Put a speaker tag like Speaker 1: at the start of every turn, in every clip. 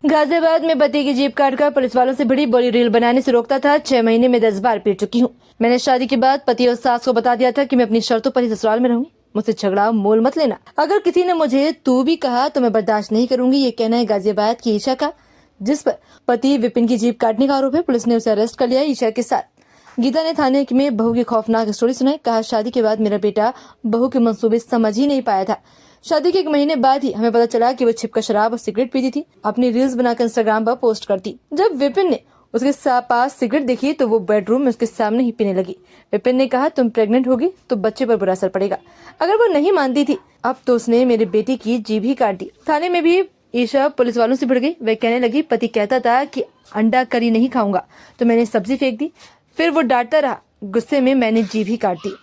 Speaker 1: गाजियाबाद में पति की जीप काटकर पुलिस वालों से बड़ी बड़ी रील बनाने से रोकता था। 6 महीने में 10 बार पीट चुकी हूँ। मैंने शादी के बाद पति और सास को बता दिया था कि मैं अपनी शर्तों पर ही ससुराल में रहूंगी। मुझसे झगड़ा मोल मत लेना। अगर किसी ने मुझे तू भी कहा तो मैं बर्दाश्त नहीं करूंगी। ये कहना है गाजियाबाद की ईशा का, जिस पर पति विपिन की जीप काटने का आरोप है। पुलिस ने उसे अरेस्ट कर लिया। ईशा के साथ गीता ने थाने में बहू की खौफनाक स्टोरी सुनाई। कहा, शादी के बाद मेरा बेटा बहू के मंसूबे समझ ही नहीं पाया था। शादी के 1 महीने बाद ही हमें पता चला कि वो छिपकर शराब और सिगरेट पीती थी। अपनी रील्स बनाकर इंस्टाग्राम पर पोस्ट करती। जब विपिन ने उसके पास सिगरेट देखी तो वो बेडरूम में उसके सामने ही पीने लगी। विपिन ने कहा, तुम प्रेग्नेंट होगी तो बच्चे पर बुरा असर पड़ेगा। अगर वो नहीं मानती थी अब तो उसने मेरे बेटे की जीभ ही काट दी। थाने में भी ईशा पुलिस वालों से भिड़ गई। वह कहने लगी, पति कहता था कि अंडा करी नहीं खाऊंगा तो मैंने सब्जी फेंक दी। फिर वो डांटता रहा। गुस्से में मैंने जीभ ही काट दी।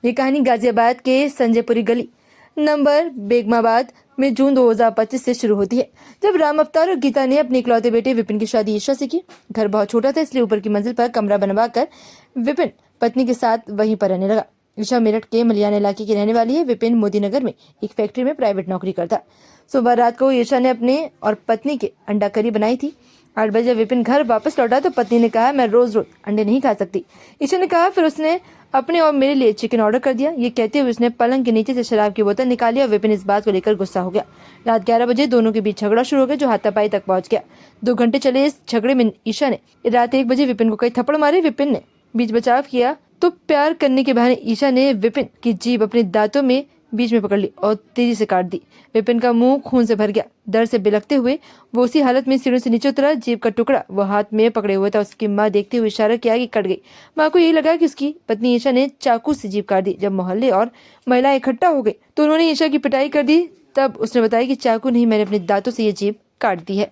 Speaker 1: ये कहानी गाजियाबाद के संजयपुरी गली नंबर बेगमाबाद में जून 2025 से शुरू होती है, जब राम अवतार और गीता ने अपने इकलौते बेटे विपिन की शादी ईशा से की। घर बहुत छोटा था, इसलिए ऊपर की मंजिल पर कमरा बनवाकर विपिन पत्नी के साथ वहीं पर रहने लगा। ईशा मेरठ के मलियाना इलाके की रहने वाली है। विपिन मोदीनगर में एक फैक्ट्री में प्राइवेट नौकरी करता। सुबह रात को ईशा ने अपने और पत्नी के अंडा करी बनाई थी। 8 बजे विपिन घर वापस लौटा तो पत्नी ने कहा, मैं रोज रोज अंडे नहीं खा सकती। ईशा ने कहा, फिर उसने अपने और मेरे लिए चिकन ऑर्डर कर दिया। ये कहते हुए उसने पलंग के नीचे से शराब की बोतल निकाली और विपिन इस बात को लेकर गुस्सा हो गया। रात 11 बजे दोनों के बीच झगड़ा शुरू हो गया, जो हाथापाई तक पहुंच गया। 2 घंटे चले इस झगड़े में ईशा ने रात 1 बजे विपिन को कई थप्पड़ मारे। विपिन ने बीच बचाव किया तो प्यार करने के बहाने ईशा ने विपिन की जीभ अपने दांतों में बीच में पकड़ ली और तेजी से काट दी। विपिन का मुंह खून से भर गया। डर से बिलखते हुए वो उसी हालत में सीढ़ियों से नीचे उतरा। जीभ का टुकड़ा वो हाथ में पकड़े हुए था। उसकी माँ देखते हुए इशारा किया कि कट गई। माँ को यही लगा कि उसकी पत्नी ईशा ने चाकू से जीभ काट दी। जब मोहल्ले और महिलाएं इकट्ठा हो गई तो उन्होंने ईशा की पिटाई कर दी। तब उसने बताया कि चाकू नहीं, मैंने अपने दांतों से ये जीभ काट दी है।